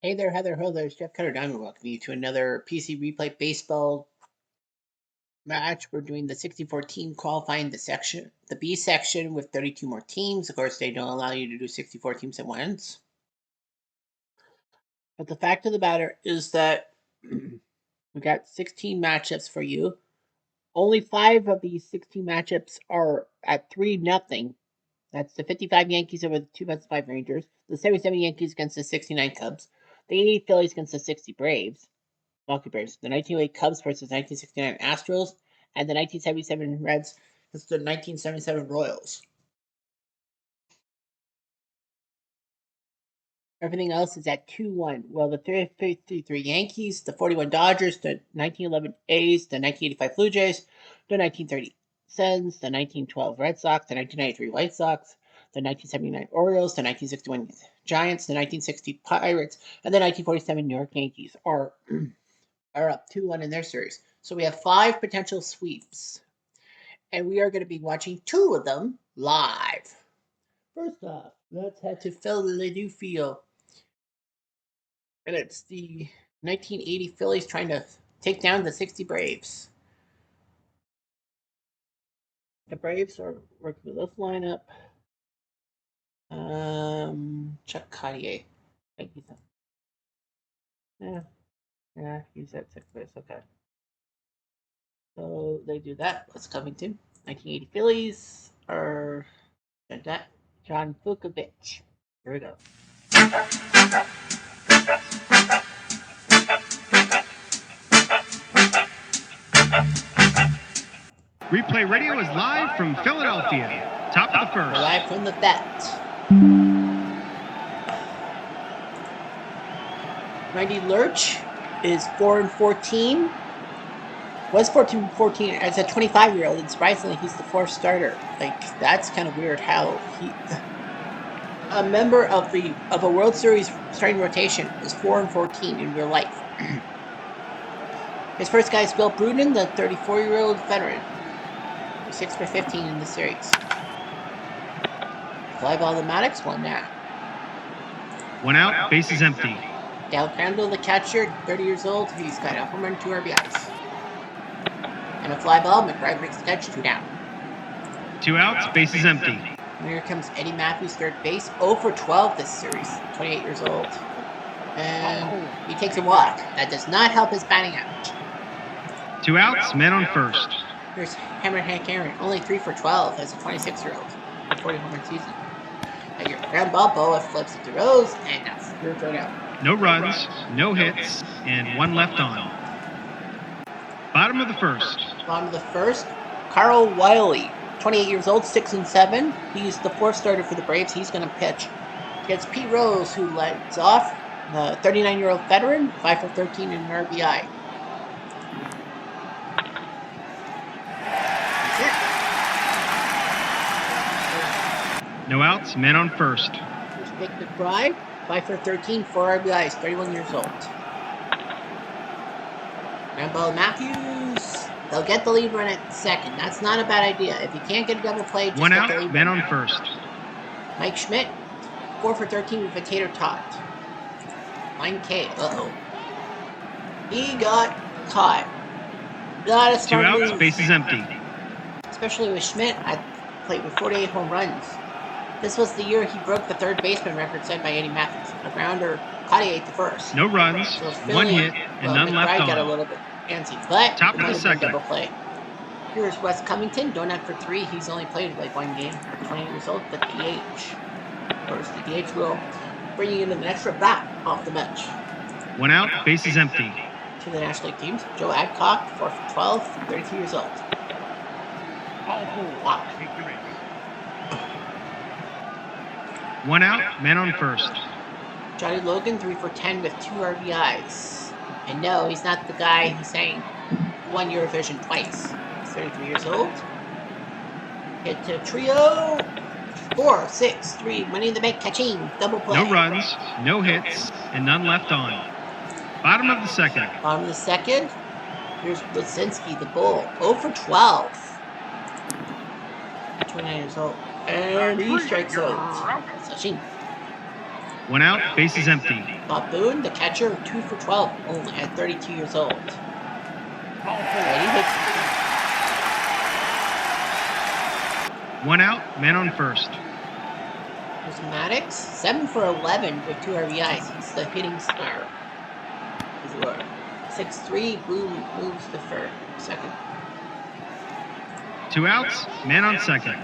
Hey there, Heather Ho, there's Jeff Cutter Diamond. Welcome you to another PC Replay Baseball match. We're doing the 64 team qualifying the B section with 32 more teams. Of course, they don't allow you to do 64 teams at once. But the fact of the matter is that we got 16 matchups for you. Only 5 of these 16 matchups are at 3-0. That's the 55 Yankees over the 2-5 Rangers, the 77 Yankees against the 69 Cubs, the 80 Phillies against the 60 Braves, Milwaukee Braves, the 1908 Cubs versus 1969 Astros, and the 1977 Reds versus the 1977 Royals. Everything else is at 2-1. Well, the 33 Yankees, the 41 Dodgers, the 1911 A's, the 1985 Blue Jays, the 1930 Sens, the 1912 Red Sox, the 1993 White Sox, the 1979 Orioles, the 1961 Giants, the 1960 Pirates, and the 1947 New York Yankees are up 2-1 in their series. So we have 5 potential sweeps, and we are going to be watching 2 of them live. First off, let's head to Philadelphia. And it's the 1980 Phillies trying to take down the 60 Braves. The Braves are working with this lineup. Chuck Cartier. Yeah, he's at 6th base. Okay. So they do that. What's Covington? 1980 Phillies are that John Vukovic. Here we go. Replay Radio is live from Philadelphia. Top of the first. Live from the vet. Randy Lurch is 4-14. Was 14 as a 25-year-old, and surprisingly, he's the 4th starter. Like, that's kind of weird how a member of a World Series starting rotation is 4-14 in real life. His first guy is Bill Brunin, the 34-year-old veteran. 6-for-15 in the series. Fly ball to Maddox, 1 down. 1 out, bases empty. Dal Crandall, the catcher, 30 years old. He's got a home run, 2 RBIs. And a fly ball, McBride makes the catch, 2 down. 2 outs, bases empty. And here comes Eddie Matthews, third base, 0-for-12 this series, 28 years old. And he takes a walk. That does not help his batting average. 2 outs, men on first. Here's Hammerhead Aaron, only 3-for-12 as a 26-year-old, 40 home run season. And your ground ball, Boa flips it to Rose, and that's your thrown out. No runs, no hits, and 1 left on. Bottom of the first. Bottom of the first, Carl Wiley, 28 years old, 6-7. He's the 4th starter for the Braves. He's going to pitch against Pete Rose, who leads off, the 39-year-old veteran, 5-for-13 in an RBI. No outs, men on first. Here's Nick McBride, 5-for-13, 4 RBIs, 31 years old. Ground ball Matthews. They'll get the lead run at second. That's not a bad idea. If you can't get a double play, just 1 get the out, lead men run. on first. Mike Schmidt, 4-for-13 with a tater tot. Line K. Uh-oh. He got caught. Not a 2 smart outs, move. bases empty. Especially with Schmidt, I played with 48 home runs. This was the year he broke the third baseman record set by Eddie Matthews. A grounder, Cartier the first. No runs, So 1 hit, and none McBride left got a on. little bit antsy, but Top it of the might have been second. double play. Here's Wes Covington, going out for 3. He's only played like 1 game. 28 years old, the DH. Of course, the DH will bring you in an extra bat off the bench. 1 out, bases empty. To the National League teams, Joe Adcock, 4-for-12, 32 years old. Oh, wow. 1 out, men on first. Johnny Logan, 3-for-10 with 2 RBIs. And no, he's not the guy who sang One Eurovision twice. He's 33 years old. Hit to trio. 4, 6, 3, money in the bank, catching, double play. No runs, no hits, and none left on. Bottom of the second. Bottom of the second, here's Blazinski, the bull, 0-for-12. 29 years old. And he strikes out. Sachin. One out, base is empty. Bob Boone, the catcher, 2 for 12 only at 32 years old. Ready? One out, man on first. There's Maddox, 7 for 11 with 2 RBIs. He's the hitting star. 6-3, Boone moves to second. 2 outs, man on second.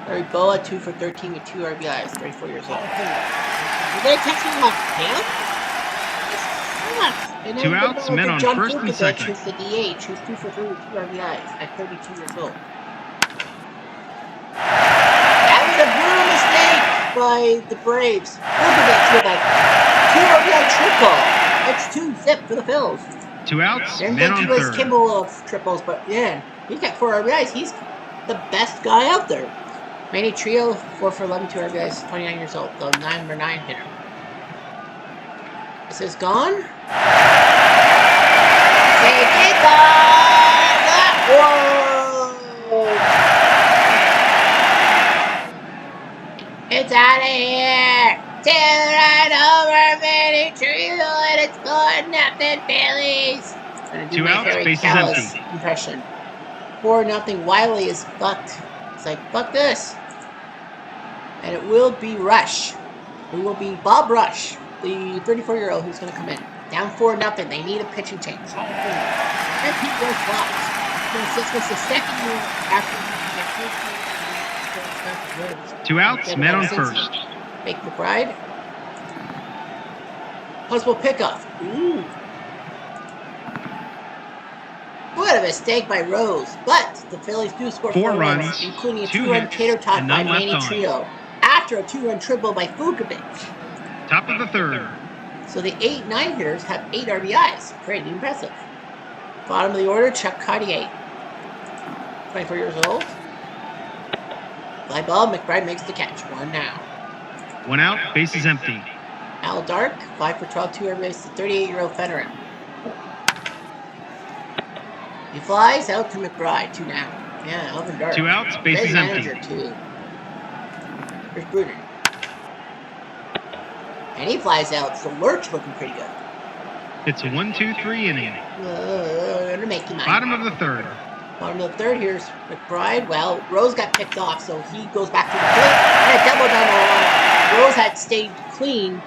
Larry Boa, 2 for 13 with 2 RBIs, 34 years old. You gonna catch him off camp? And 2 outs, men on first and second. Who's the DH, who's 2 for 3 with 2 RBIs at 32 years old. That was a brutal mistake by the Braves. Look at that with a 2 RBI triple. That's 2 zip for the Phils. 2 outs, Didn't men think on he was third. Kimball of triples, but yeah, he's got 4 RBIs. He's the best guy out there. Manny Trio, 4 for 11, 2 RBIs, 29 years old, the number 9 hitter. This is gone. Take it on! Whoa! It's out of here! Tail right over Manny Trio, and it's gone. Nothing, Phillies. 2 outs, base is empty. Impression. 4-0. Wiley is fucked. It's like, fuck this. And it will be Rush. It will be Bob Rush, the 34-year-old who's going to come in. Down 4-0. They need a pitching change. And Pete was blocked. This was the second year after the 2 outs, men on first. Make McBride. Possible pickoff. Ooh. What a mistake by Rose. But the Phillies do score 4 runs, including a 2 2-run hits, tater tot and by none left Manny on. Trio. After a 2-run triple by Vukovic. Top of the third. So the 8-9 hitters have 8 RBIs. Pretty impressive. Bottom of the order, Chuck Cartier. 24 years old. Fly ball, McBride makes the catch. 1 now. 1 out, base is empty. Al Dark, 5 for 12, 2 RBIs, the 38-year-old veteran. He flies out to McBride, 2 now. Yeah, Alvin Dark. 2 outs, base Great is manager, empty. too. Here's Bruder. And he flies out, so Lurch looking pretty good. It's a 1-2-3 inning. Gonna make him Bottom of the third. Bottom of the third, here's McBride. Well, Rose got picked off, so he goes back to the plate. And a double down the line. Rose had stayed clean.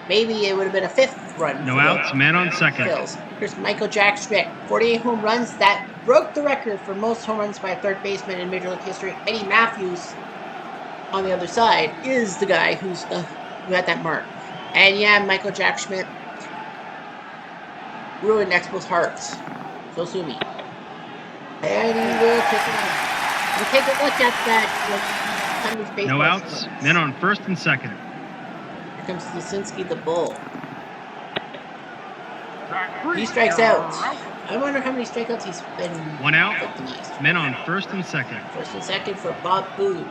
Maybe it would have been a 5th run. No outs, man on second. Phils. Here's Michael Jack Schmidt. 48 home runs. That broke the record for most home runs by a third baseman in Major League history. Eddie Matthews, on the other side, is the guy who had that mark. And yeah, Michael Jack Schmidt ruined Expos' hearts. So sue me. And he will take it out. We'll take a look at that. No outs, men on first and second. Here comes Lisinski the Bull. He strikes out. I wonder how many strikeouts he's been 1 out, victimized. men on first and second. First and second for Bob Boone.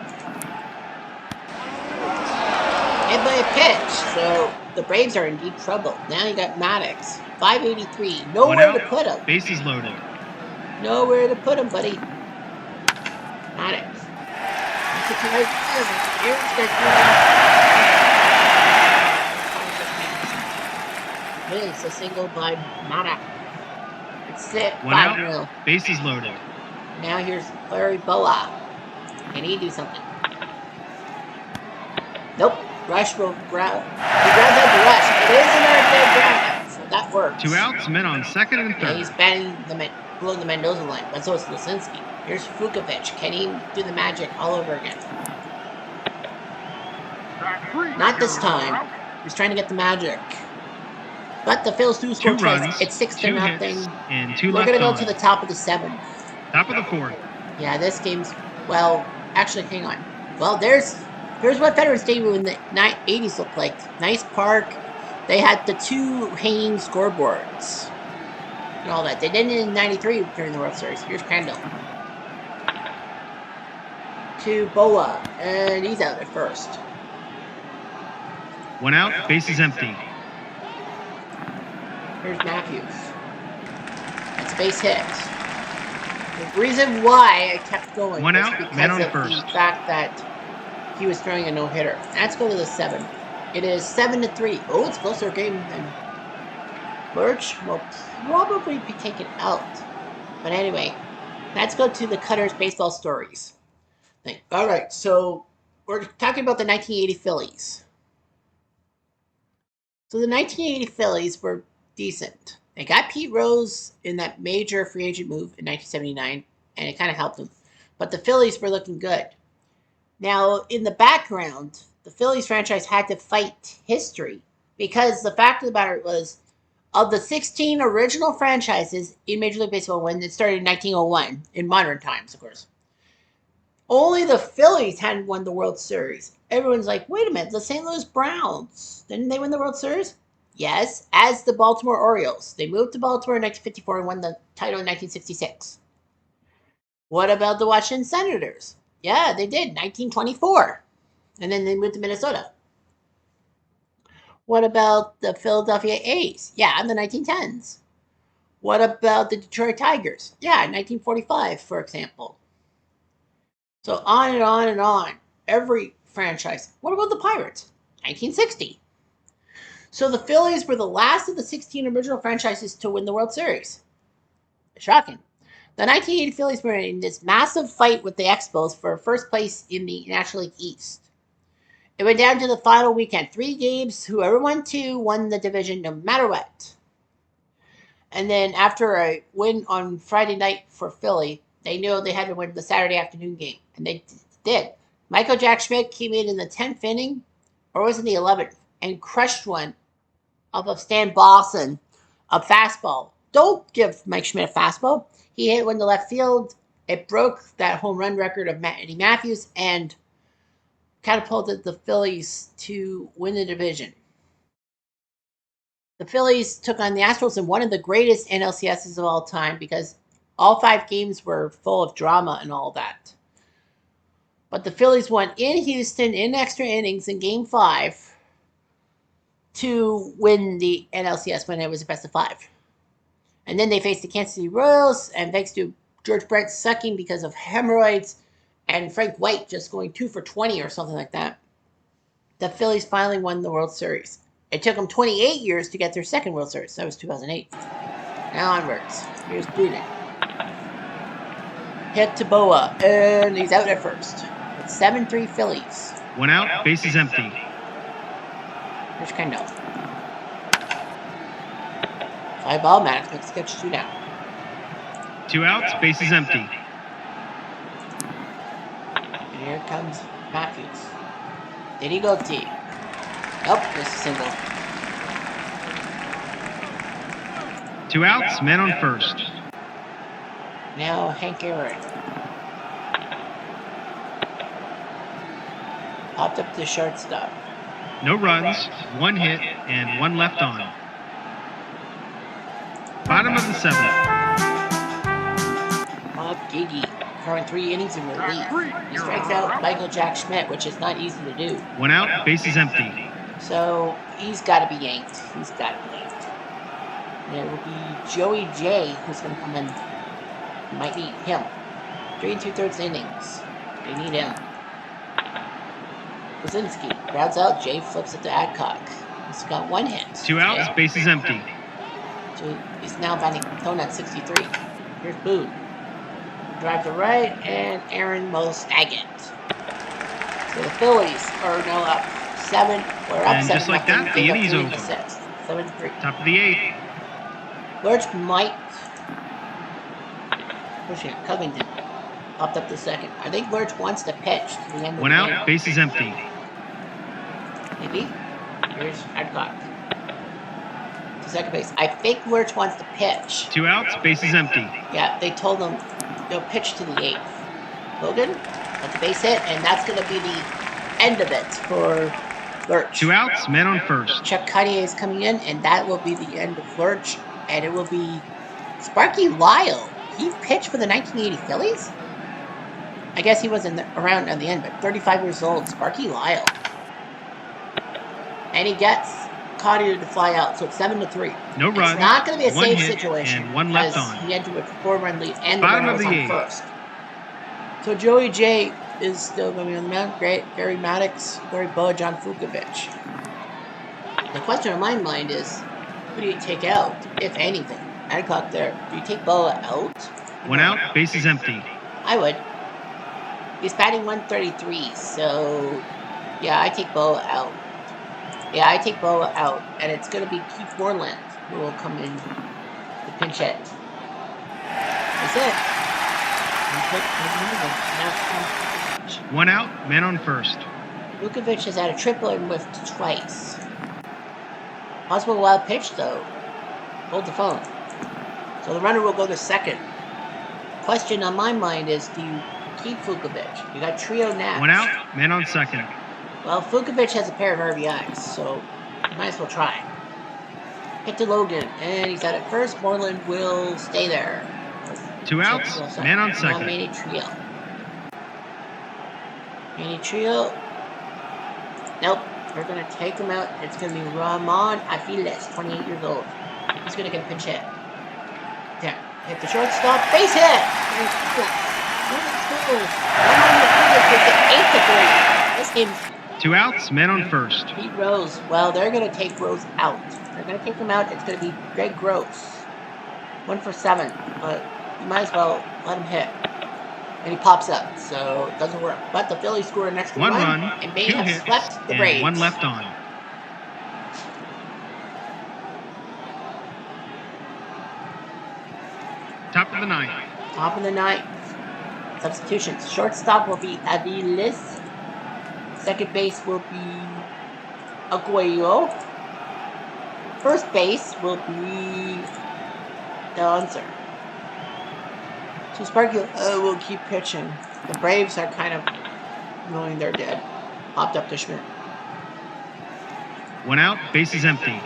Hit by a pitch. So the Braves are in deep trouble. Now you got Maddox. 583. Nowhere to put him. Bases loaded. Nowhere to put him, buddy. Maddox. It's a single by Maddox. It's it. 1 out. Bases loaded. Now here's Larry Boa. Can he do something? Nope. Rush will grab. He grabs out the rush. It is an earthquake ground, so that works. 2 outs, men on second and third. Yeah, he's batting below the Mendoza line, but so is Lisinski. Here's Vukovic. Can he do the magic all over again? Not this time. He's trying to get the magic. But the Phils do score 2 twice. runs, It's 6-0. 2 hits, and 2 We're left going to go on. to the top of the 7th. Top of the fourth. Yeah, this game's, well, actually, hang on. Well, here's what Veterans Stadium in the 80s looked like. Nice park. They had the 2 hanging scoreboards and all that. They did it in 93 during the World Series. Here's Crandall. To Boa, and he's out at first. 1 out, bases empty. Here's Matthews. That's a base hit. The reason why I kept going 1 was out, because man on of first. the fact that he was throwing a no-hitter. Let's go to the 7. It is 7-3. Oh, it's a closer game than Lurch will probably be taken out. But anyway, let's go to the Cutters baseball stories. All right, so we're talking about the 1980 Phillies. So the 1980 Phillies were decent. They got Pete Rose in that major free agent move in 1979, and it kind of helped them. But the Phillies were looking good. Now, in the background, the Phillies franchise had to fight history because the fact of the matter was, of the 16 original franchises in Major League Baseball when it started in 1901, in modern times, of course, only the Phillies hadn't won the World Series. Everyone's like, wait a minute, the St. Louis Browns, didn't they win the World Series? Yes, as the Baltimore Orioles. They moved to Baltimore in 1954 and won the title in 1966. What about the Washington Senators? Yeah, they did, 1924. And then they moved to Minnesota. What about the Philadelphia A's? Yeah, in the 1910s. What about the Detroit Tigers? Yeah, 1945, for example. So on and on and on. Every franchise. What about the Pirates? 1960. So the Phillies were the last of the 16 original franchises to win the World Series. Shocking. The 1980 Phillies were in this massive fight with the Expos for first place in the National League East. It went down to the final weekend. 3 games. Whoever won 2 won the division no matter what. And then after a win on Friday night for Philly, they knew they had to win the Saturday afternoon game. And they did. Michael Jack Schmidt came in the 10th inning, or was it the 11th, and crushed one off of Stan Boston, a fastball. Don't give Mike Schmidt a fastball. He hit one to left field. It broke that home run record of Eddie Matthews and catapulted the Phillies to win the division. The Phillies took on the Astros in one of the greatest NLCSs of all time because all 5 games were full of drama and all that. But the Phillies won in Houston in extra innings in Game 5 to win the NLCS when it was a best of 5. And then they faced the Kansas City Royals, and thanks to George Brett sucking because of hemorrhoids and Frank White just going 2 for 20 or something like that, the Phillies finally won the World Series. It took them 28 years to get their second World Series. That was 2008. Now onwards. Here's Brunin. Hit to Boa, and he's out at first. It's 7-3 Phillies. 1 out, bases empty. Here's Kendall. Fly ball, Maddox makes the catch 2 down. 2 outs, bases empty. And here comes Matthews. Did he go deep? Nope, just a single. 2 outs, men on first. Now Hank Aaron. Popped up the shortstop. No runs, 1 hit, and 1 left on. Bottom of the 7th. Bob Giggy, current 3 innings in relief. He strikes out Michael Jack Schmidt, which is not easy to do. 1 out, bases empty. So he's got to be yanked. He's got to be yanked. And it will be Joey J who's going to come in. Might need him. 3 2/3 innings. They need him. Krasinski grounds out. Jay flips it to Adcock. He's got 1 hit. 2 outs, bases empty. So he's now batting tone at 63. Here's Boone. Drive to right, and Aaron will snag it. So the Phillies are now up 7. We're up And 7. just like that, the inning's over. 7-3. Top of the 8th. Lurch might. Pushing it. Covington popped up the second. I think Lurch wants to pitch to the end of 1 the out, game. bases empty. Maybe. Here's Adcock to second base. I think Lurch wants to pitch. 2 outs, bases empty. Yeah, they told him they'll pitch to the 8th. Logan got the base hit, and that's going to be the end of it for Lurch. 2 outs, men on first. Chuck Cartier is coming in, and that will be the end of Lurch, and it will be Sparky Lyle. He pitched for the 1980 Phillies? I guess he wasn't around at the end, but 35 years old, Sparky Lyle. And he gets Cartier to fly out, so it's 7-3. No runs. It's not going to be a 1 safe hit, situation. and 1 left because on. He had to a 4-run lead, and the Bottom runner of was the on 8th. first. So Joey J is still going to be on the mound. Great. Gary Maddox, Corey Boa, John Vukovic. The question on my mind is, who do you take out, if anything? Adcock there. Do you take Boa out? One out, bases empty. I would. He's batting 133, so yeah, I take Boa out. Yeah, I take Boa out, and it's going to be Keith Moreland who will come in to pinch hit. That's it. One out, man on first. Vukovic has had a triple and whiffed twice. Possible wild pitch, though. Hold the phone. So the runner will go to second. Question on my mind is, do you keep Vukovic? You got trio now. One out, man on second. Well, Vukovic has a pair of RBIs, so you might as well try. Hit to Logan, and he's at it first. Moreland will stay there. 2 outs, man on second. Manny Trio. Nope, we're going to take him out. It's going to be Ramon Aviles, 28 years old. He's going to get a pinch hit. Yeah, hit the shortstop, base hit! This game's 2 outs, man on first. Pete Rose. Well, they're going to take Rose out. They're going to take him out. It's going to be Greg Gross. 1 for 7. But you might as well let him hit. And he pops up, so it doesn't work. But the Phillies score an extra one run, run, and may 2 have hits, swept the and Braves. 1 left on. Top of the ninth. Top of the ninth. Substitutions. Shortstop will be Aviles. Second base will be Aguayo. First base will be Donzer. So Sparky will keep pitching. The Braves are kind of knowing they're dead. Popped up to Schmidt. 1 out, bases empty.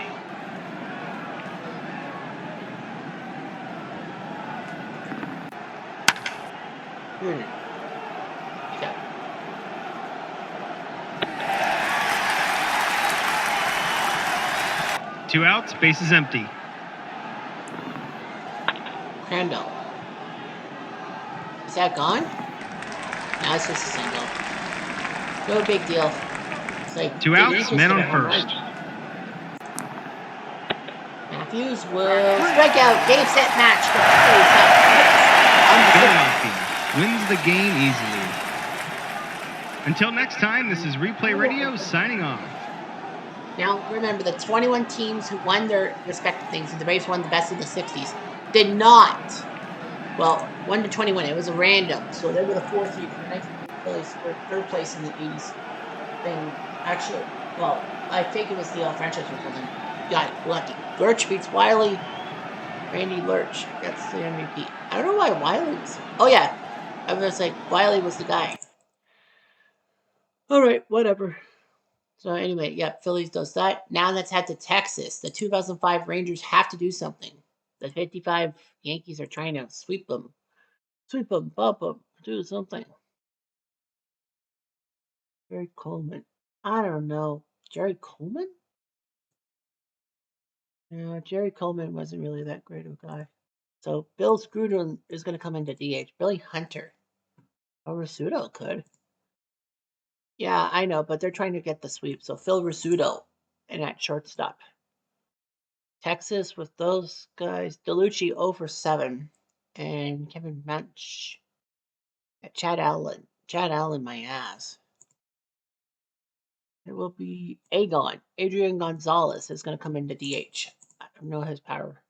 Yeah. 2 outs, bases empty. Crandall. Is that gone? No, it's just a single. No big deal. It's like 2 outs, man on first. Matthews will strike out. Game, set, match. Philadelphia wins the game easily. Until next time, this is Replay Radio signing off. Now, remember, the 21 teams who won their respective things, and the Braves won the best of the 60s, did not. Well, 1 to 21, it was a random. So they were the 4th seed from the 1980s. Phillies were 3rd place in the 80s thing. Actually, well, I think it was the franchise or something. Got lucky. Lurch beats Wiley. Randy Lurch gets the MVP. I don't know why Wiley was. Oh, yeah. I was like, Wiley was the guy. All right, whatever. So anyway, yeah, Phillies does that. Now let's head to Texas. The 2005 Rangers have to do something. The 55 Yankees are trying to sweep them. Sweep them, bump them, do something. Jerry Coleman. I don't know. Jerry Coleman? Yeah, Jerry Coleman wasn't really that great of a guy. So Bill Scruden is going to come into DH. Billy Hunter. Oh, Rizzuto could. Yeah, I know, but they're trying to get the sweep. So Phil Rizzuto and at shortstop. Texas with those guys. DeLucci 0 for 7. And Kevin Munch. Chad Allen. Chad Allen, my ass. It will be Agon. Adrian Gonzalez is going to come into DH. I don't know his power.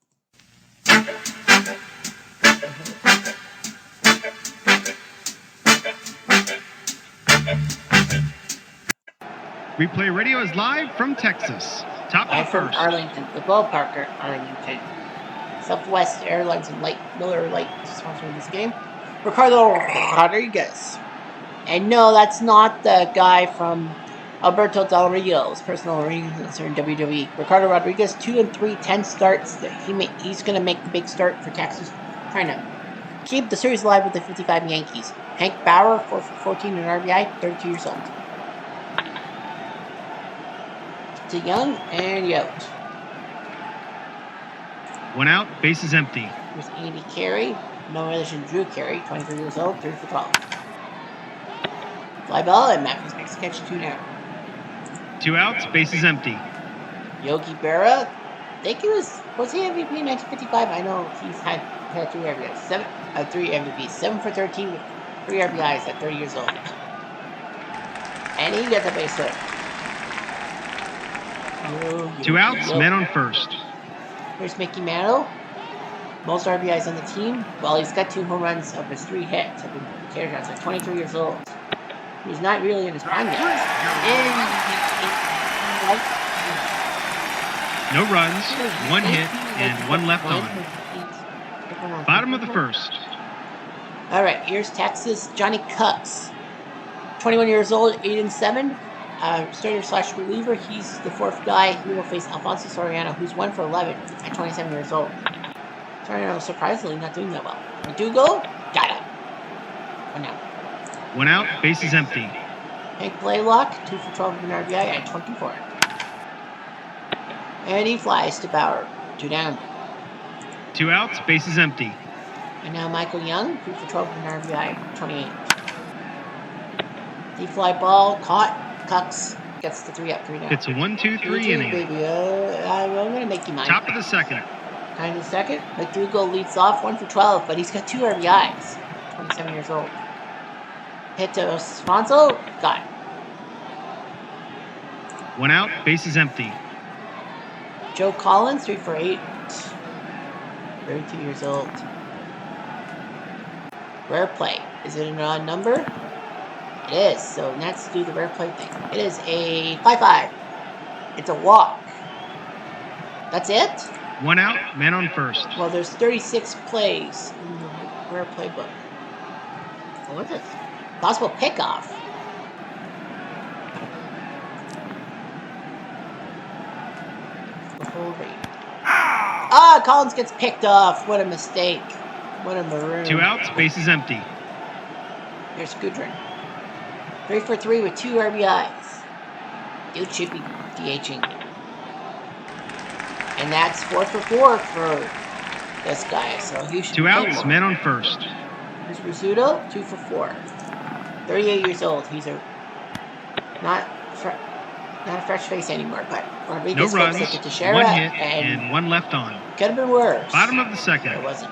Replay Radio is live from Texas. Top of the from first. Arlington, the ballpark at Arlington. Southwest Airlines and Miller Lite sponsoring this game. Ricardo Rodriguez. And no, that's not the guy from Alberto Del Rio's personal arrangements in WWE. Ricardo Rodriguez, 2-3, 10 starts. He's going to make the big start for Texas, trying to keep the series alive with the 55 Yankees. Hank Bauer, 4 for 14 in RBI, 32 years old. To Young and Yote. 1 out, bases empty. Here's Andy Carey, no relation to Drew Carey, 23 years old, 3 for 12. Fly ball, and Matthews makes the catch. 2 down. 2 outs, bases empty. Yogi Berra, I think he was he MVP in 1955? I know he's had 3 RBIs. 3 MVPs. 7 for 13 with 3 RBIs at 30 years old. And he gets a base hit. 2 outs, men on first. Here's Mickey Mantle. Most RBIs on the team. Well, he's got 2 home runs of his 3 hits. Have been carried out. He's 23 years old. He's not really in his prime yet. No runs, 1 hit, and 1 left on. Bottom of the first. All right, here's Texas. Johnny Cucks. 21 years old, 8-7. Starter/reliever. He's the 4th guy who will face Alfonso Soriano, who's 1 for 11 at 27 years old. Soriano surprisingly not doing that well. McDougal, got him. 1 out. 1 out, bases empty. Hank Blaylock, 2 for 12 with an RBI at 24. And he flies to Bauer, 2 down. 2 outs, bases empty. And now Michael Young, 3 for 12 with an RBI, 28. Deep fly ball, caught. Cucks gets the 3 up, 3 down. It's a 1-2-3 inning. Baby. I'm going to make you mine. Top of the second. Kind of second. McDougal leads off, 1 for 12, but he's got 2 RBIs. 27 years old. Hit to Sfonso, got it. 1 out, bases empty. Joe Collins, 3 for 8. 32 years old. Rare play. Is it an odd number? It is, so let's do the rare play thing. It is a 5-5. It's a walk. That's it? 1 out, man on first. Well, there's 36 plays in the rare play book. What is this? Possible pickoff. The whole rate. Collins gets picked off. What a mistake. What a maroon. 2 outs, bases empty. Here's Goodrin. 3 for 3 with 2 RBIs. Dude should be DHing. And that's 4 for 4 for this guy. So he should 2 outs, man on first. Here's Rizzuto, 2 for 4. 38 years old. He's not a fresh face anymore, but no runs, 1 hit, and 1 left on. Could have been worse. Bottom of the second. It wasn't.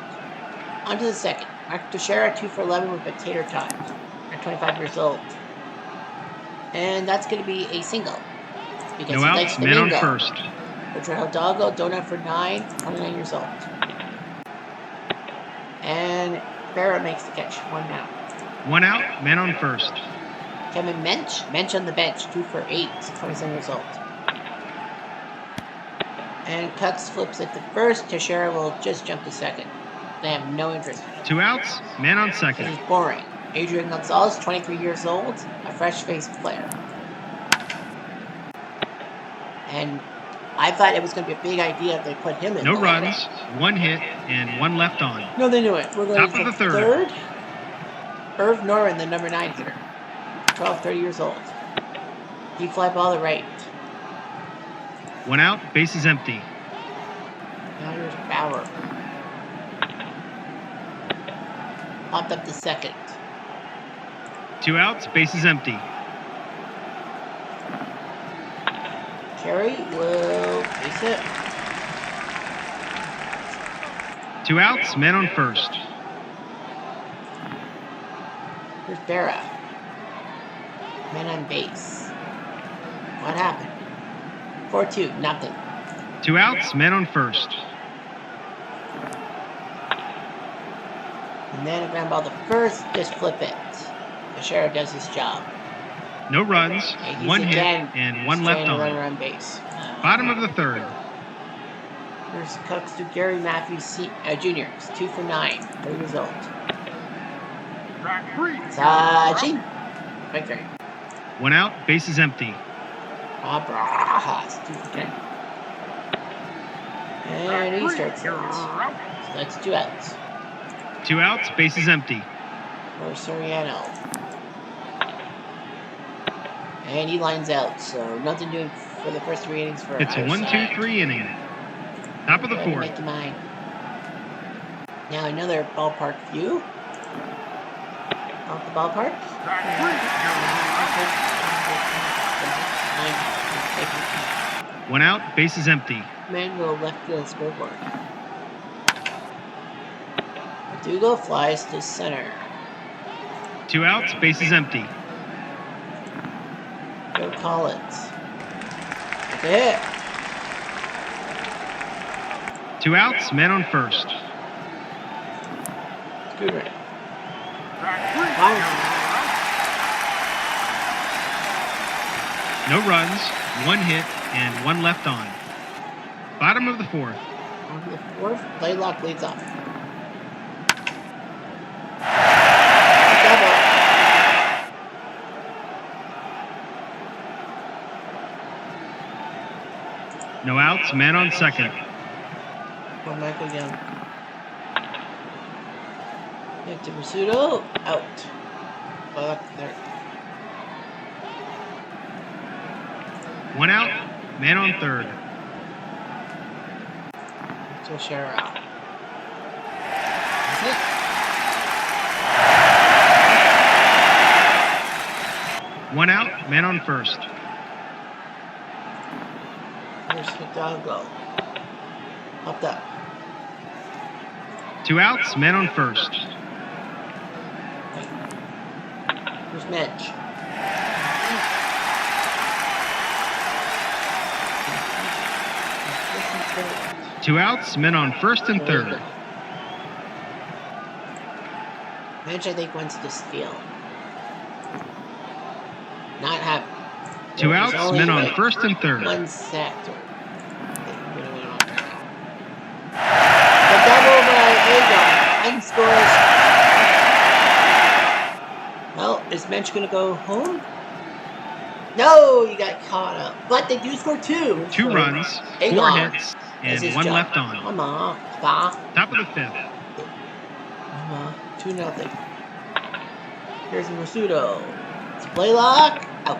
On to the second. Mark Teixeira, 2 for 11 with potato tot. At 25 years old. And that's going to be a single. Because no he outs, likes the man bingo. on first. Richard Hidalgo, donut for 9, 29 years old. And Barra makes the catch, 1 down. 1 out, man on first. Kevin Mensch on the bench, 2 for 8, 27 years old. And Cucks flips it to first. Teixeira will just jump to second. They have no interest. 2 outs, man on second. This is boring. Adrian Gonzalez, 23 years old, a fresh-faced player. And I thought it was going to be a big idea if they put him in. No runs, 1 hit, and 1 left on. No, they knew it. We're going Top to of the third. Irv Norman, the number 9 hitter. 30 years old. Deep fly ball to right. 1 out, bases empty. Now here's Bauer. Popped up to second. 2 outs, bases empty. Carey will face it. 2 outs, man on first. Here's Barra. Man on base. What happened? 4-2, nothing. 2 outs, man on first. And then a ground ball to first, just flip it. The sheriff does his job. No runs, Okay, 1 hit, and 1 left on. Runner on base. Bottom of the third. Here's Cooks to Gary Matthews Jr. He's 2 for 9, 30 years old. Sajin. Right there. 1 out, bases empty. Abrajas, 2 for 10. And he starts it. So that's 2 outs. 2 outs, bases empty. For Soriano. And he lines out, so nothing doing for the first 3 innings for It's a 1-2-3 inning. Top of the fourth. Make your mind. Now another ballpark view. Off the ballpark. One out, bases empty. Manuel left field scoreboard. Dugo flies to center. 2 outs, bases empty. Joe Collins. That's a hit. 2 outs, man on first. Scooter. No runs, 1 hit, and 1 left on. Bottom of the 4th. On the 4th, Blaylock leads off. Double. No outs, man on second. One Michael Young. Back to Rizzuto. Out. Blaylock third. 1 out, man on third. To share out. That's it. 1 out, man on first. Here's Hidalgo. Popped up. 2 outs, man on first. Here's Midge. 2 outs, men on first and third. Midge, I think, wants to steal. Not happy. 2 outs, men on first and third. One sack. The double by Agar. And scores. Well, is Midge going to go home? No, he got caught up. But they do score 2. 2 runs, 4 hits, and 1 left on. Come on. Top of the 5th. 2-0. Here's Rizzuto. It's Blaylock. Out.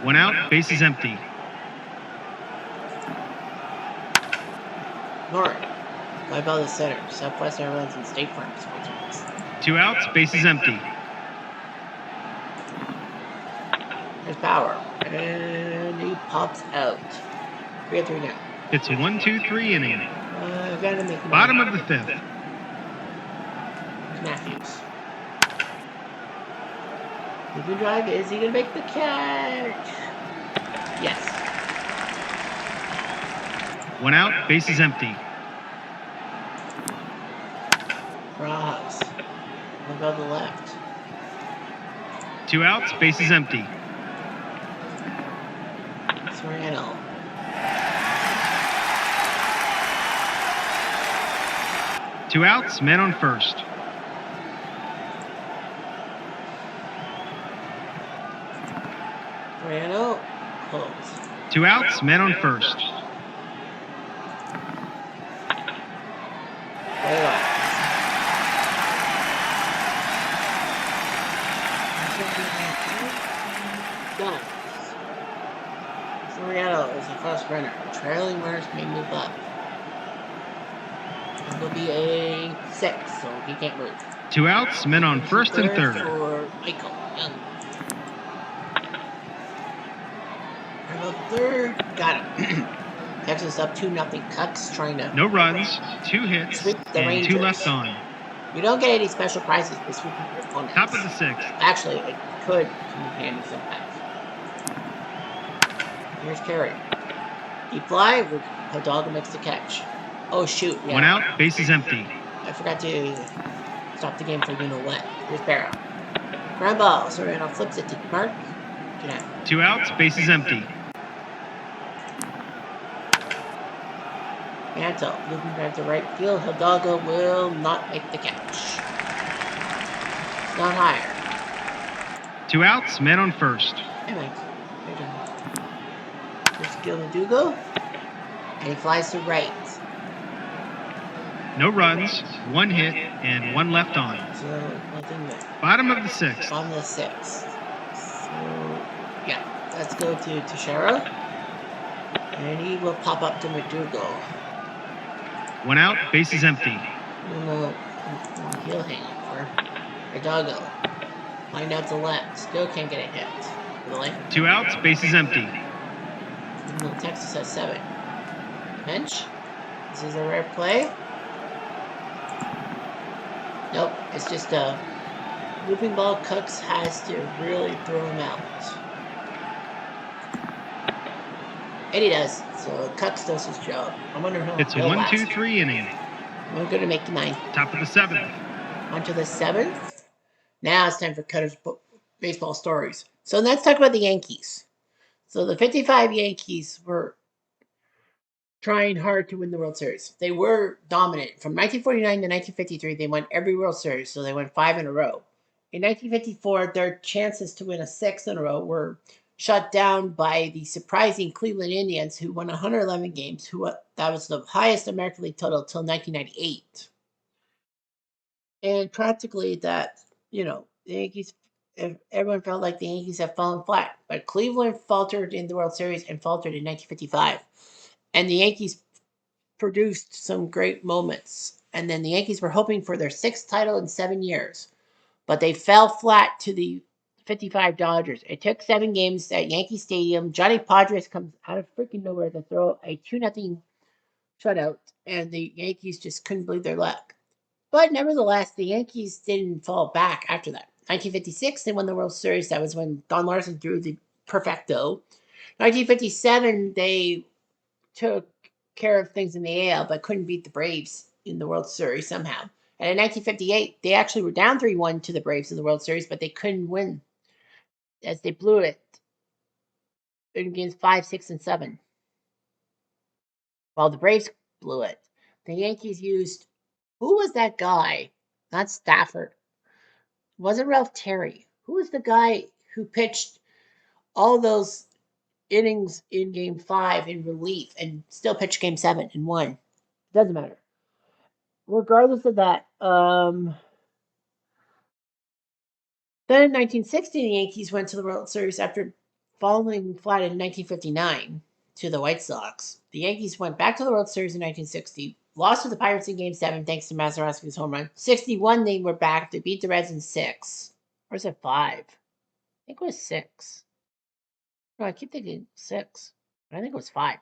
1 out, bases empty. North. Live by the center. Southwest Airlines and State Farm sponsor this. 2 outs, bases empty. There's Power. And he pops out. 3-3 now. It's a 1-2-3 inning. Gotta make him Bottom of the 5th. There's Matthews. Looping drive. Is he gonna make the catch? Yes. 1 out, bases empty. Ross. One on the left. 2 outs, bases empty. Soriano. Two outs, men on first. Soriano. Close. 2 outs, men on first. Done. Soriano is the first runner. Trailing runners may move up. It will be a 6, so he can't move. 2 outs, men on first and third. For Michael Young. About third. Got him. Texas up 2-0. Cuts trying to. No runs, 2 hits, sweep the and Rangers. 2 left on. You don't get any special prizes for sweeping your opponents. Top of the 6th. Actually, it could come in handy sometimes. Here's Carey. Deep fly. Hidalgo makes the catch. Oh, shoot. Yeah. 1 out, bases empty. I forgot to stop the game for you know what. Here's Barrow. Ground ball. Soriano flips it to Mark. 2 outs, bases empty. Mantle. Looping drive to right field. Hidalgo will not make the catch. It's not higher. 2 outs, men on first. Hey, Mike. Here's Gilmadugo. And he flies to right. No runs, 1 hit, and 1 left on. So, nothing there. Bottom of the 6th. On the 6th. So, yeah. Let's go to Teixeira. And he will pop up to McDougal. 1 out, bases empty. No, he'll hang. for Hidalgo. Line out to left. Still can't get a hit. Really? 2 outs, bases empty. Middle Texas has 7. Bench. This is a rare play. Nope, it's just a looping ball. Cooks has to really throw him out. And he does. So Cooks does his job. I wonder how It's a 1-2-3 inning. We're going to make the 9th. Top of the 7th. On to the 7th. Now it's time for Cutter's baseball stories. So let's talk about the Yankees. So the 55 Yankees were trying hard to win the World Series. They were dominant. From 1949 to 1953, they won every World Series, so they won 5 in a row. In 1954, their chances to win a 6th in a row were shut down by the surprising Cleveland Indians, who won 111 games. That was the highest American League total until 1998. And practically that, the Yankees, everyone felt like the Yankees have fallen flat. But Cleveland faltered in the World Series and faltered in 1955. And the Yankees produced some great moments. And then the Yankees were hoping for their 6th title in 7 years. But they fell flat to the 55 Dodgers. It took 7 games at Yankee Stadium. Johnny Padres comes out of freaking nowhere to throw a 2-0 shutout. And the Yankees just couldn't believe their luck. But nevertheless, the Yankees didn't fall back after that. 1956, they won the World Series. That was when Don Larson threw the perfecto. 1957, they took care of things in the AL, but couldn't beat the Braves in the World Series somehow. And in 1958, they actually were down 3-1 to the Braves in the World Series, but they couldn't win as they blew it in games 5, 6, and 7. While the Braves blew it. The Yankees used, who was that guy? Not Stafford. It wasn't Ralph Terry. Who was the guy who pitched all those innings in game 5 in relief and still pitched game 7 and won? Doesn't matter. Regardless of that, then in 1960, the Yankees went to the World Series after falling flat in 1959 to the White Sox. The Yankees went back to the World Series in 1960, lost to the Pirates in Game 7 thanks to Mazeroski's home run. 61, they were back to beat the Reds in 6. Or is it 5? I think it was 6. No, I keep thinking 6. But I think it was 5.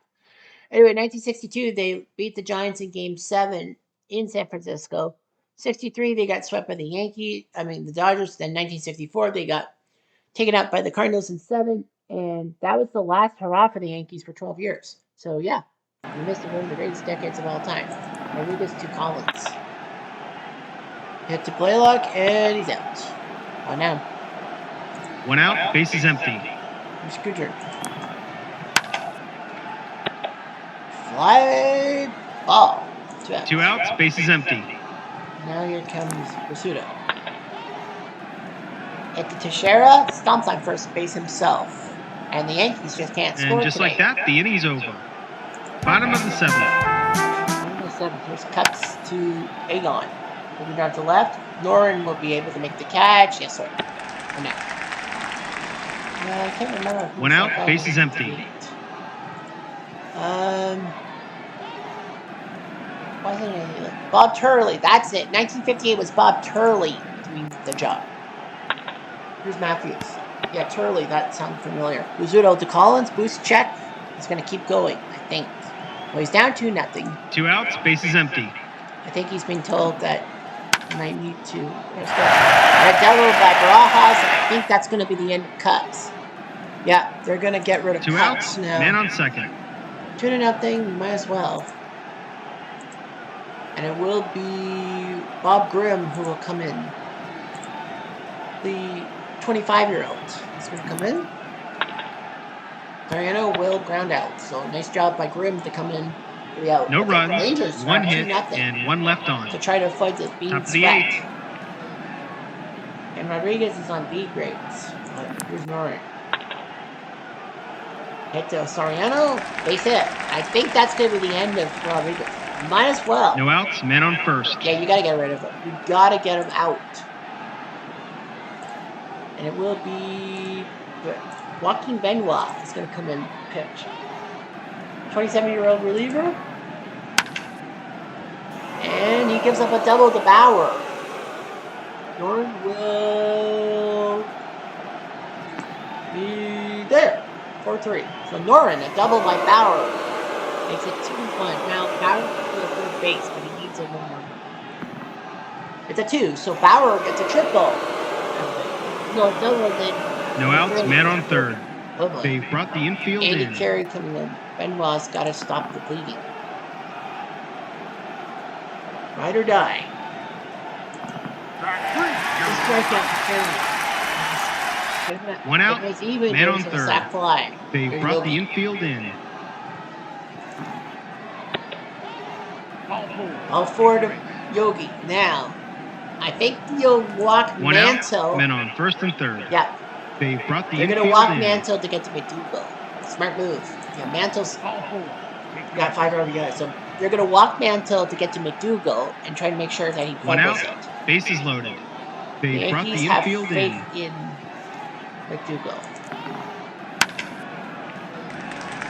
Anyway, 1962, they beat the Giants in Game 7 in San Francisco. 63, they got swept by the Dodgers. Then 1964, they got taken out by the Cardinals in 7. And that was the last hurrah for the Yankees for 12 years. So, yeah, we missed one of the greatest decades of all time. Rodriguez to Collins. Hit to Blaylock, and he's out. 1 out. 1 out, bases empty. Scooter. Fly ball. 2 outs. 2 outs, bases empty. Now here comes Rizzuto. Hit to Teixeira, stomps on first base himself. And the Yankees just can't score. And just today. like that, the inning's over. Bottom of the 7th. Bottom of the 7th. Here's Cups to Agon. Moving down to left. Noren will be able to make the catch. Yes, sir. 1 out. I can't remember. 1 out, bases empty. Wasn't it Bob Turley? That's it. 1958 was Bob Turley doing the job. Here's Matthews. Yeah, Turley. That sounds familiar. Rizzuto to Collins. Boost check. He's going to keep going, I think. Well, he's down 2-0. 2 outs, bases empty. I think he's being told that he might need to. A double by Barajas. I think that's going to be the end of Cubs. Yeah, they're going to get rid of 2 Cubs outs, now. man on second. 2-0. Might as well. And it will be Bob Grimm who will come in. The 25-year-old is going to come in. Mariano will ground out. So nice job by Grimm to come in for the out. No runs, Rangers 1 are hit, 2-0 and 1 left on. to try to avoid this being Top of the swept. 8th. And Rodriguez is on B grades. Here's Noren. Hit to Soriano. Base hit. I think that's going to be the end of Rodriguez. Might as well. No outs, man on first. Yeah, you got to get rid of him. You got to get him out. And it will be Joaquin Benoit is going to come in pitch. 27-year-old reliever. And he gives up a double to Bauer. Norrin will be there. 4-3. So Norrin, a double by Bauer, makes it 2-1. Now Bauer can play third base, but he needs a low number. It's a 2, so Bauer gets a triple. No, double then. No outs, man on third. Oh, They've brought the infield Andy in. Carey coming in. Benoit's got to stop the bleeding. Ride or die. One out, even, man on third. Sack fly. They've brought the infield in. All four to Yogi. Now, I think you'll walk One Mantle. out, men on first and third. Yeah. They've brought the They're infield in. going to walk Mantle to get to McDougal. Smart move. Yeah, Mantle's got 5 RBI, so they're going to walk Mantle to get to McDougal and try to make sure that he One out, it. bases loaded. They've The brought Yankees the have infield faith in. McDougal.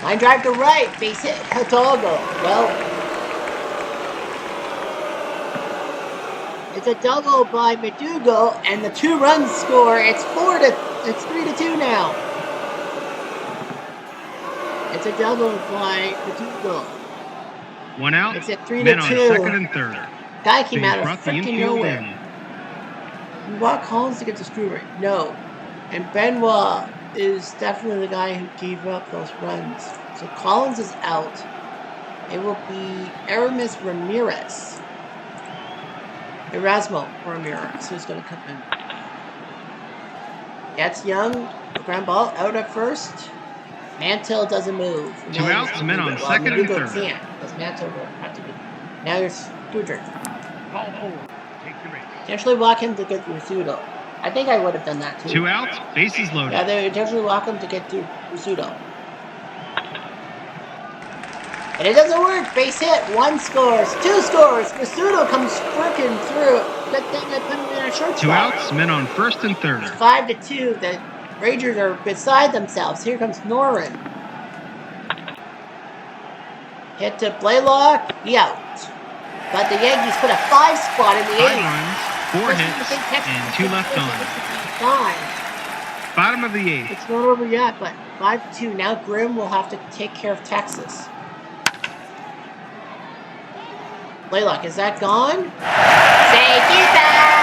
Line drive to right, base hit, Hidalgo. Well, it's a double by McDougal, and the 2 runs score. It's 3-2 now. It's a double by McDougal. One out, It's at 3-2. men on second and third. Guy came They've out of brought the freaking infield nowhere. in. You walk Collins to get the screw right? No. And Benoit is definitely the guy who gave up those runs. So Collins is out. It will be Erasmus Ramirez who's going to come in. That's Young. Ground ball out at first. Mantle doesn't move. 2 outs, men on second and third. Can't, because Mantle will have to do. Now here's Studer. Potentially walk him to get Rizzuto. I think I would have done that too. 2 outs, bases loaded. Yeah, they potentially walk him to get to Rizzuto. And it doesn't work. Base hit. 1 scores. 2 scores. Rizzuto comes freaking through. Good thing I put him in a short 2 outs, men on first and third. 5-2. The Rangers are beside themselves. Here comes Norrin. Hit to Blaylock. He out. But the Yankees put a 5 spot in the 5 8th. runs, 4 hits, and 2 left on. Bottom of the 8th. It's not over yet, but 5-2. Now Grimm will have to take care of Texas. Blaylock, is that gone? Say goodbye!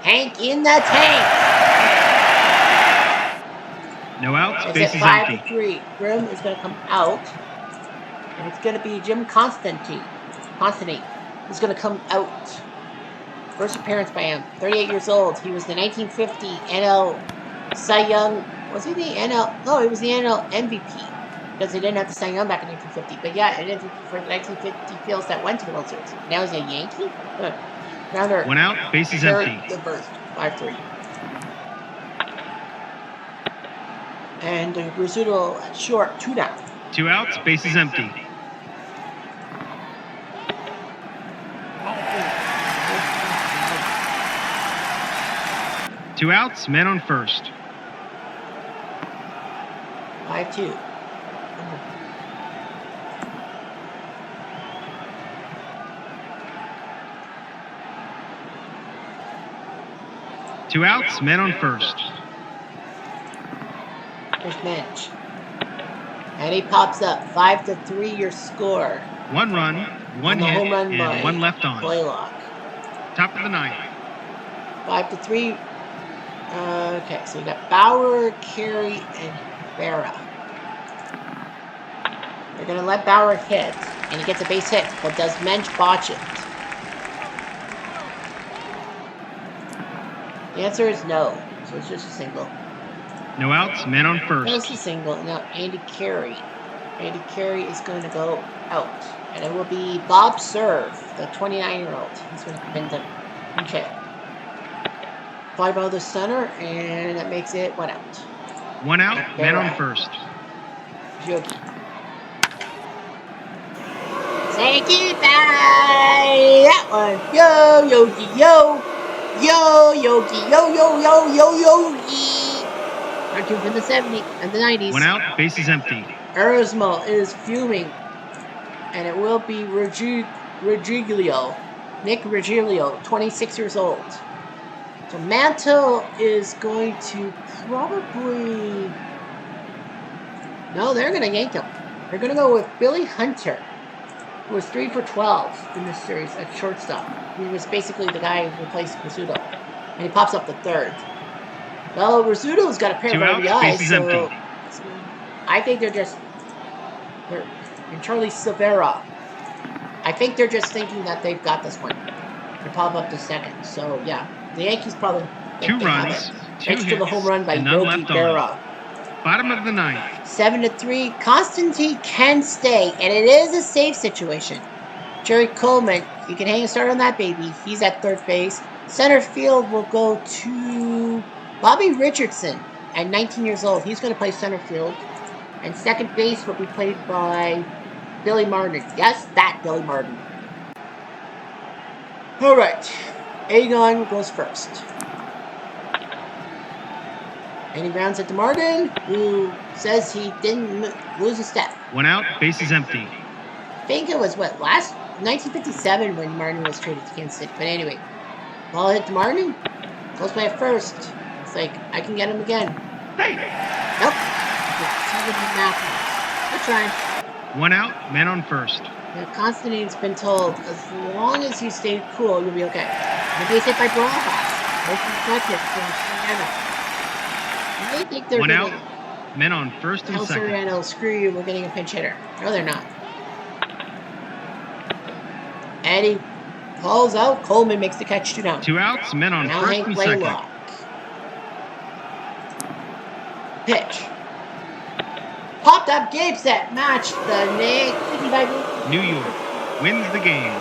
Hank in the tank. No outs, It's bases at empty. 5-3. Grimm is going to come out. And it's going to be Jim Constantine is going to come out. First appearance by him. 38 years old. He was the 1950 NL Cy Young. Was he the NL? No, he was the NL MVP. Because they didn't have the Cy Young back in 1950. But yeah, an MVP for the 1950 fields that went to the World Series. Now he's a Yankee? Good. Now they're 1 out, bases empty. the burst. 5-3. And Rizzuto at short. 2 down. 2 outs, bases empty. Two outs, men on first. 5-2. Two outs, men on first. There's Bench. And he pops up. 5-3 your score. 1 run, 1 hit, home run and 1 left on. Blaylock. Top of the 9th. 5-3. Okay, so we got Bauer, Carey, and Vera. They're going to let Bauer hit, and he gets a base hit, but does Mensch botch it? The answer is no, so it's just a single. No outs, men on first. It's a single. Now, Andy Carey. Andy Carey is going to go out, and it will be Bob Serve, the 29-year-old. He's going to come into pinch. Fly ball to center, and that makes it 1 out. 1 out, men on first. Yogi. Say goodbye! That one. Yo, Yogi, yo! Yo, Yogi, yo, yo, yo, yo, Yogi! Cartoon from the 70s and the 90s. 1 out, bases empty. Erasmo is fuming, and it will be Rodriglio. Nick Virgilio, 26 years old. So Mantle is going to probably... No, they're going to yank him. They're going to go with Billy Hunter, who was 3 for 12 in this series at shortstop. He was basically the guy who replaced Rizzuto. And he pops up the third. Well, Rizzuto's got a pair of 2 outs, RBIs, bases so empty. I think they're and Charlie Silvera. I think they're just thinking that they've got this one. They pop up to second. So yeah, the Yankees probably think 2 they have runs, it. 2 Thanks to the home hits, run by and none Yogi left on. Berra. Bottom of the ninth. 7-3. Constantine can stay, and it is a safe situation. Jerry Coleman, you can hang a start on that baby. He's at third base. Center field will go to Bobby Richardson at 19 years old. He's going to play center field. And second base will be played by Billy Martin. Yes, that Billy Martin. All right. Agon goes first. And he grounds it to Martin, who says he didn't lose a step. 1 out, bases empty. I think it was 1957 when Martin was traded to Kansas City. But anyway, ball hit to Martin. Goes by at first. It's like, I can get him again. Nope. Good try. 1 out, men on first. Constantine's been told, as long as you stay cool, you'll be okay. The base hit by Barajas. Most effective for I think they're 1 going out, men on first and tell second. Soriano, screw you, we're getting a pinch hitter. No, they're not. And he pulls out. Coleman makes the catch 2 down. 2 outs, men on now first Hank and Blaylock. second. Pitch. Popped up game set. Match the Nick. New York wins the game.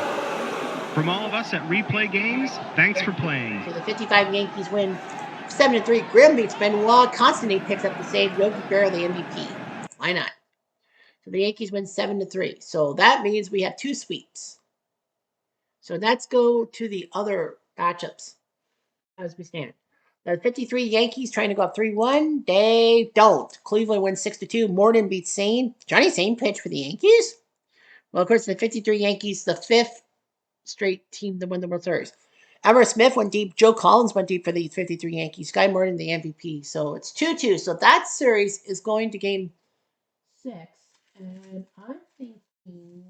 From all of us at Replay Games, thanks for playing. So the 55 Yankees win 7-3. Grim beats Benoit. Constantine picks up the save. Yogi Berra the MVP. Why not? So the Yankees win 7-3. So that means we have 2 sweeps. So let's go to the other matchups as we stand. The 53 Yankees trying to go up 3-1. They don't. Cleveland wins 6-2. Morton beats Sane. Johnny Sane pitched for the Yankees? Well, of course, the 53 Yankees, the 5th straight team that won the World Series. Everett Smith went deep. Joe Collins went deep for the 53 Yankees. Guy Morton, the MVP. So it's 2-2. So that series is going to game 6. And I'm thinking,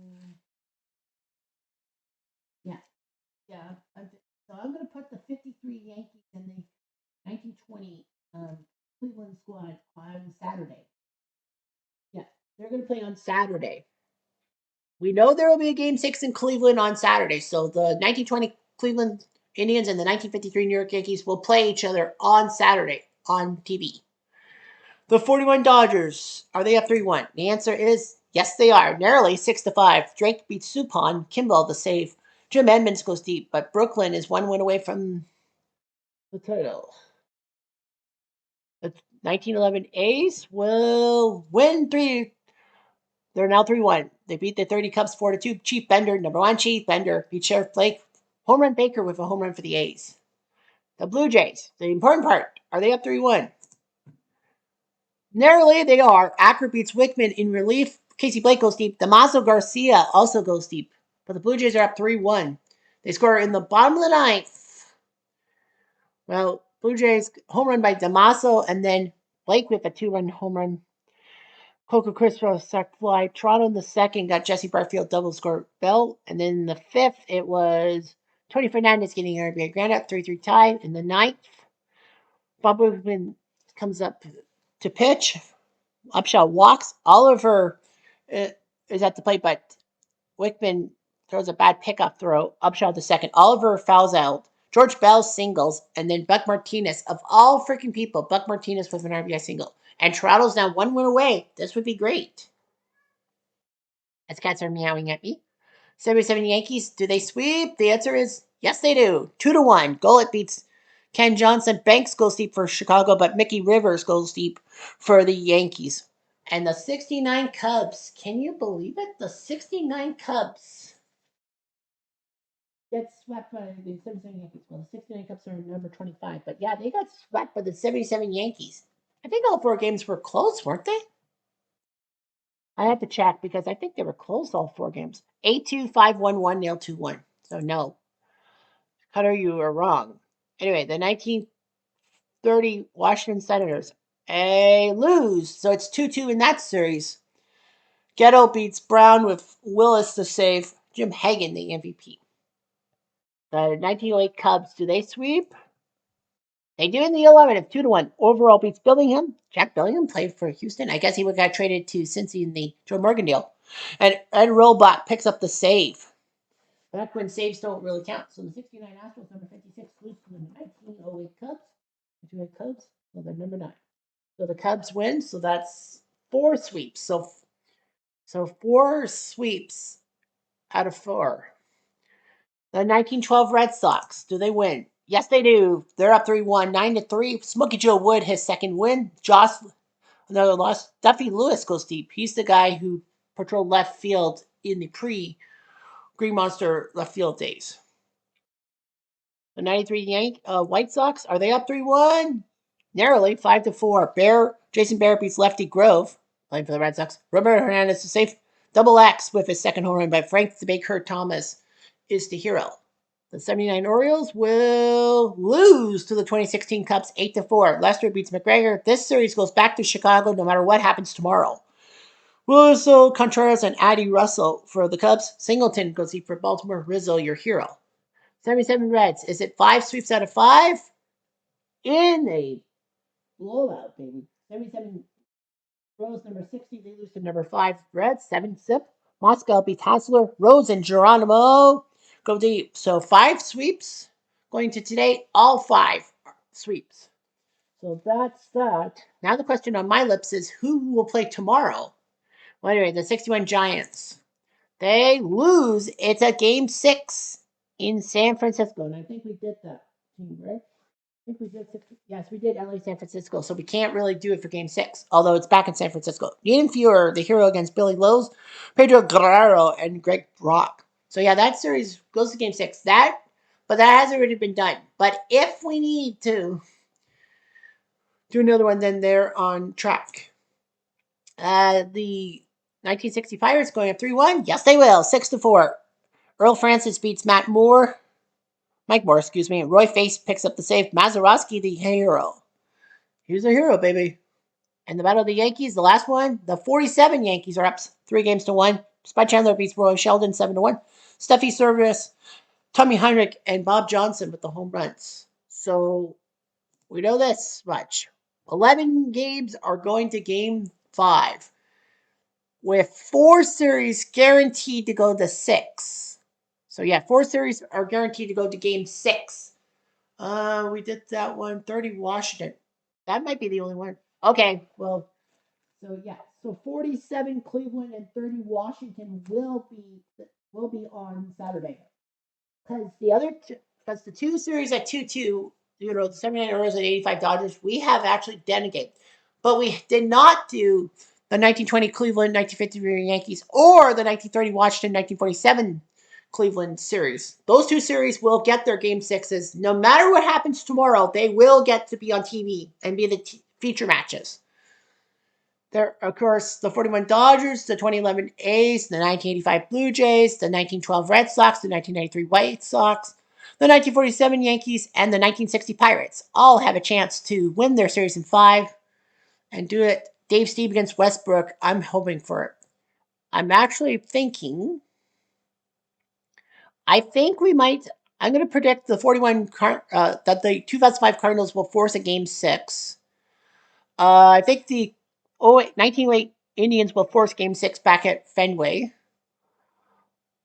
yeah. So I'm going to put the 53 Yankees in the 1920 Cleveland squad on Saturday. Yeah, they're going to play on Saturday. We know there will be a game 6 in Cleveland on Saturday. So the 1920 Cleveland Indians and the 1953 New York Yankees will play each other on Saturday on TV. The 41 Dodgers, are they up 3-1? The answer is yes, they are. Narrowly 6-5. Drake beats Suppan. Kimball the save. Jim Edmonds goes deep, but Brooklyn is 1 win away from the title. The 1911 A's will win 3. They're now 3-1. They beat the 30 Cubs 4-2. Chief Bender, number 1 Chief Bender, beat Sheriff Blake. Home run Baker with a home run for the A's. The Blue Jays, the important part, are they up 3-1? Narrowly, they are. Acker beats Wickman in relief. Casey Blake goes deep. Damaso Garcia also goes deep. But the Blue Jays are up 3-1. They score in the bottom of the 9th. Well, Blue Jays home run by Damaso, and then Blake with a 2-run home run. Coco Crispo sack fly. Toronto in the 2nd got Jesse Barfield double score Bell. And then in the 5th, it was Tony Fernandez getting an RBI grand up 3-3 tie. In the 9th, Bob Wickman comes up to pitch. Upshaw walks. Oliver is at the plate, but Wickman throws a bad pickup throw. Upshaw the 2nd. Oliver fouls out. George Bell singles, and then Buck Martinez, of all freaking people, Buck Martinez with an RBI single. And Toronto's now 1 win away. This would be great. As cats are meowing at me. 77 Yankees, do they sweep? The answer is yes, they do. 2-1. Gullet beats Ken Johnson. Banks goes deep for Chicago, but Mickey Rivers goes deep for the Yankees. And the 69 Cubs, can you believe it? The 69 Cubs get swept by the 77 Yankees. Well, the 69 Cubs are number 25, but yeah, they got swept by the 77 Yankees. I think all 4 games were close, weren't they? I had to check because I think they were close all 4 games. 8-2, 5-1-1, nail 2-1. So no. Hunter, you are wrong. Anyway, the 1930 Washington Senators lose, so it's 2-2 in that series. Ghetto beats Brown with Willis to save Jim Hagan, the MVP. The 1908 Cubs, do they sweep? They do in the 11th, 2-1. Overall beats Billingham. Jack Billingham played for Houston. I guess he got traded to Cincy in the Joe Morgan deal. And Ed Robach picks up the save. Back when saves don't really count. So the 69 Astros, number 56, lose to the 1908 Cubs. 1908 Cubs, so they're number 9. So the Cubs win. So that's 4 sweeps. So 4 sweeps out of 4. The 1912 Red Sox, do they win? Yes, they do. They're up 3-1, 9-3. Smokey Joe Wood, his second win. Josh, another loss. Duffy Lewis goes deep. He's the guy who patrolled left field in the pre-Green Monster left field days. The 93 White Sox, are they up 3-1? Narrowly, 5-4. Jason Bear beats Lefty Grove, playing for the Red Sox. Robert Hernandez to safe double X with his second home run by Frank the Baker Thomas is the hero. The 79 Orioles will lose to the 2016 Cubs 8-4. Lester beats McGregor. This series goes back to Chicago no matter what happens tomorrow. Wilson Contreras and Addie Russell for the Cubs. Singleton goes deep for Baltimore. Rizzo, your hero. 77 Reds. Is it 5 sweeps out of 5? In a blowout, baby. 77 Rose, number 60. They lose to number 5 Reds. 7 sip. Moscow beats Hassler. Rose and Geronimo go deep. So 5 sweeps going to today. All 5 sweeps. So that's that. Now the question on my lips is who will play tomorrow? Well, anyway, the 61 Giants. They lose. It's a game 6 in San Francisco. And I think we did that, right? I think we did 6. Yes, we did LA San Francisco. So we can't really do it for game 6, although it's back in San Francisco. Ian Fuhrer, the hero against Billy Lowe's, Pedro Guerrero, and Greg Brock. So yeah, that series goes to game 6. But that has already been done. But if we need to do another one, then they're on track. The 1965 is going up 3-1. Yes, they will. 6-4. Earl Francis beats Mike Moore, and Roy Face picks up the save. Mazeroski, the hero. He's a hero, baby. And the Battle of the Yankees, the last one, the 47 Yankees are up 3-1. Spud Chandler beats Roy Sheldon 7-1. Steffi Service, Tommy Heinrich, and Bob Johnson with the home runs. So we know this much. 11 games are going to game 5, with 4 series guaranteed to go to 6. So yeah, 4 series are guaranteed to go to game 6. We did that one. 30 Washington. That might be the only one. Okay, well, so yeah, so 47 Cleveland and 30 Washington will be on Saturday. Because the 2 series at 2-2, the 79 Orioles and 85 Dodgers, we have actually delegated. But we did not do the 1920 Cleveland, 1953 Yankees, or the 1930 Washington, 1947 Cleveland series. Those 2 series will get their game 6s. No matter what happens tomorrow, they will get to be on TV and be the feature matches. There, of course, the 41 Dodgers, the 2011 A's, the 1985 Blue Jays, the 1912 Red Sox, the 1993 White Sox, the 1947 Yankees, and the 1960 Pirates all have a chance to win their series in 5 and do it. Dave Steve against Westbrook, I'm hoping for it. I'm actually thinking, I think we might, I'm going to predict the 41, that the 2005 Cardinals will force a game 6. I think the 1908 Indians will force game 6 back at Fenway.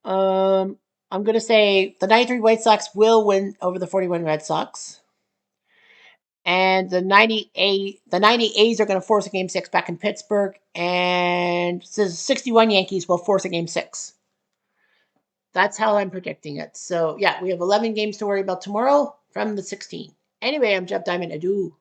I'm going to say the 93 White Sox will win over the 41 Red Sox. And the 90 A's are going to force a game 6 back in Pittsburgh. And the 61 Yankees will force a game 6. That's how I'm predicting it. So, yeah, we have 11 games to worry about tomorrow from the 16. Anyway, I'm Jeff Diamond. Adieu.